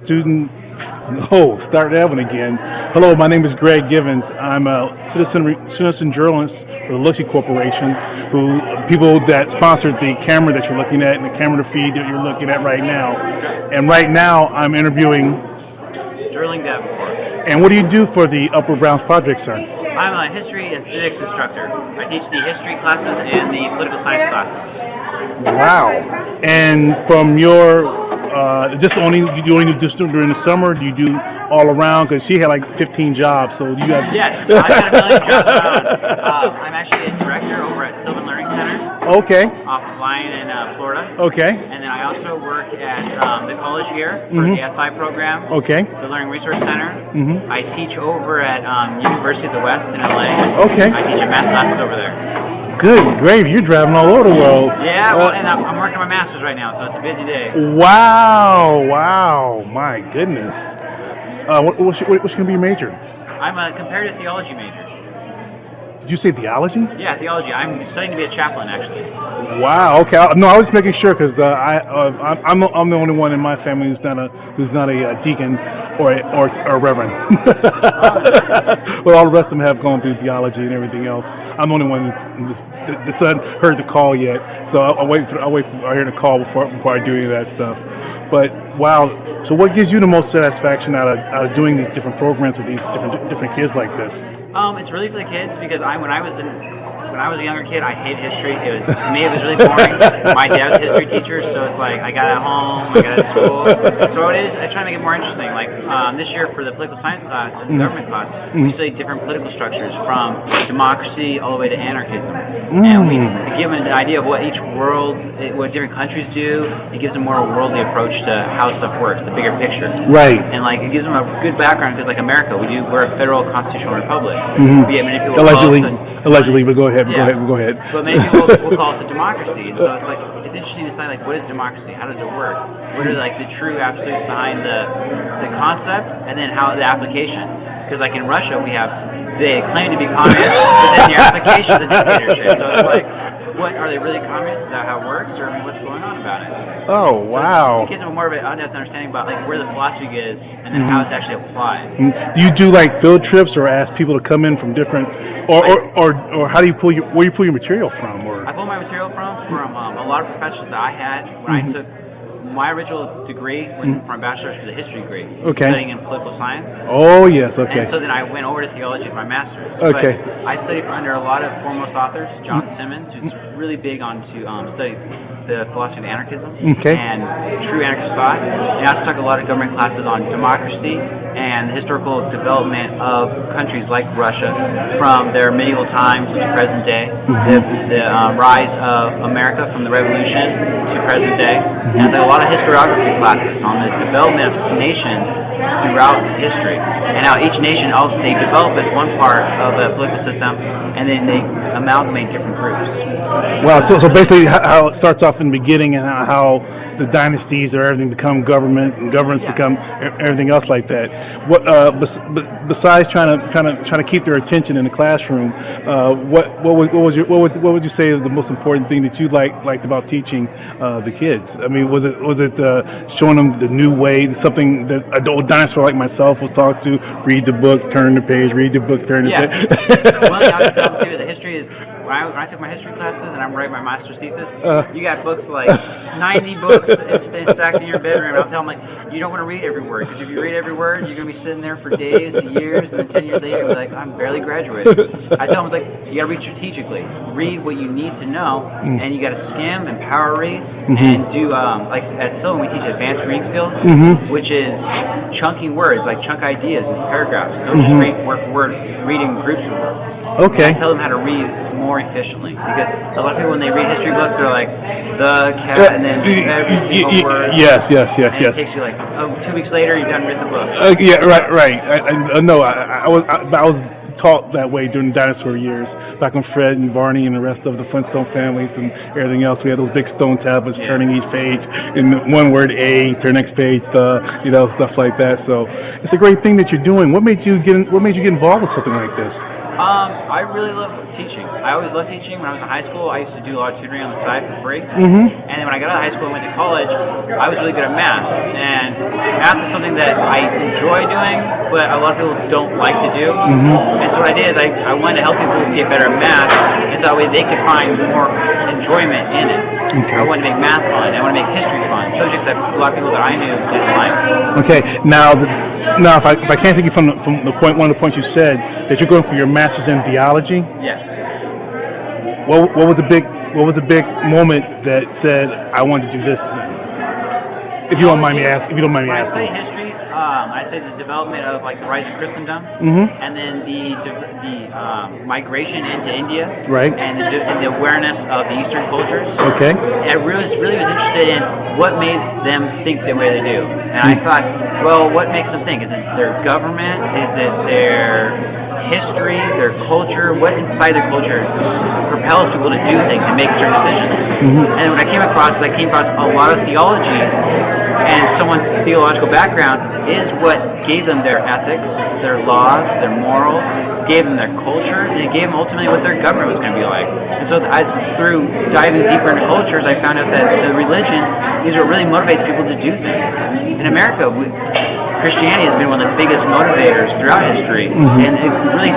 student. Oh, start that one again. Hello, my name is Greg Givens. I'm a citizen journalist for the Looxcie Corporation, who people that sponsored the camera that you're looking at and the camera feed that you're looking at right now. And right now, I'm interviewing. Sterling Davenport. And what do you do for the Upper Browns Project, sir? I'm a history and civics instructor. I teach the history classes and the political science classes. Wow. And from your just only you only do this during the summer? Do you do all around? Because she had like 15 jobs, so you have. Yes, I've got a million jobs around. I'm actually a director over at Sylvan Learning Center. Okay. Off of Lyon in Florida. Okay. And then I also work at the college here for the SI program. Okay. The Learning Resource Center. I teach over at University of the West in LA. Okay. I teach a math classes over there. Good gravy, you're driving all over the world. Yeah, well, and I'm working on my master's right now, so it's a busy day. Wow, my goodness. What's going to be your major? I'm a comparative theology major. Did you say theology? Yeah, theology. I'm studying to be a chaplain, actually. Wow. Okay. No, I was making sure because I'm the only one in my family who's not a deacon or a reverend. But all the rest of them have gone through theology and everything else. I'm the only one that hasn't heard the call yet, so I'll wait for I hear the call before I do any of that stuff. But wow. So what gives you the most satisfaction out of doing these different programs with these different kids like this? It's really for the kids because when I was a younger kid, I hated history. To me, it was really boring. My dad was a history teacher, so it's like I got at home, I got at school. So I try to make it more interesting. Like this year for the political science class and the government class, we study different political structures from democracy all the way to anarchism. And we give them an idea of what what different countries do. It gives them more a worldly approach to how stuff works, the bigger picture. Right. And like it gives them a good background because like America, we're a federal constitutional republic. Allegedly, but go ahead. Go ahead. But many people will call it the democracy. And so it's interesting to find like what is democracy? How does it work? What are like the true absolutes behind the concept, and then how the application? Because like in Russia, they claim to be communist, but then the application is a dictatorship. So it's like, what are they really communist? Is that how it works, or what's going on about it? Oh wow! So it gives them more of an in-depth understanding about like where the philosophy is, and then how it's actually applied. Do you do like field trips, or ask people to come in from different, or how do you pull where you pull your material from? Or I pull my material from a lot of professors that I had when I took. My original degree went from a bachelor's to the history degree, studying in political science. Oh yes, okay. And so then I went over to theology for my master's. Okay. But I studied under a lot of foremost authors. John Simmons, who's really big on to study the philosophy of anarchism and true anarchist thought. And I also took a lot of government classes on democracy and the historical development of countries like Russia from their medieval times to present day, the rise of America from the revolution to present day, and I took a lot of historiography classes on the development of nations throughout history, and how each nation also they develop as one part of a political system, and then they amalgamate different groups. Wow, so basically how it starts off in the beginning and how the dynasties or everything become government and governments become everything else like that. What besides trying to keep their attention in the classroom, what would you say is the most important thing that you liked about teaching the kids? I mean, was it showing them the new way, something that an old dinosaur like myself was taught to read the book, turn the page, read the book, turn the page? Well, I was telling you, the history is when I took my history classes and I'm writing my master's thesis, you got books like 90 books stacked in your bedroom. I'll tell them, like, you don't want to read every word, because if you read every word, you're going to be sitting there for days and years, and then 10 years later, you'll be like, I'm barely graduated. I tell them, like, you got to read strategically. Read what you need to know, and you got to skim and power read, and do, like, at Sylvan, we teach advanced reading skills, which is chunking words, like chunk ideas in paragraphs. Don't just reading groups of words. Okay. And I tell them how to read more efficiently, because a lot of people when they read history books, they're like the cat, and then every single word. Yes. And it takes you like 2 weeks later, you've done read the book. Right. I was taught that way during the dinosaur years. Back when Fred and Barney and the rest of the Flintstone families and everything else, we had those big stone tablets turning each page in one word A to the next page, stuff like that. So it's a great thing that you're doing. What made you get involved with something like this? I really love teaching. I always loved teaching. When I was in high school, I used to do a lot of tutoring on the side for free. Mm-hmm. And then when I got out of high school and went to college, I was really good at math. And math is something that I enjoy doing, but a lot of people don't like to do. Mm-hmm. And so what I did is I wanted to help people get better at math, and so that way they could find more enjoyment in it. Okay. I wanted to make math fun. I want to make history fun. Subjects that a lot of people that I knew didn't like. Okay. Now, if I can't think of from the point, one of the points you said that you're going for your master's in theology. Yes. What was the big moment that said I wanted to do this? If you don't mind me asking. When I study history, I say the development of like the rise of Christendom, and then the migration into India, right, and the awareness of the Eastern cultures. Okay. And I really was interested in what made them think the way they do. And I thought, well, what makes them think? Is it their government? Is it their history, their culture? What inside their culture propels people to do things and make certain decisions? And what I came across is a lot of theology, and someone's theological background is what gave them their ethics, their laws, their morals, gave them their culture, and it gave them ultimately what their government was going to be like. And so through diving deeper into cultures, I found out that the religion is what really motivates people to do things. In America, Christianity has been one of the biggest motivators throughout history, and it really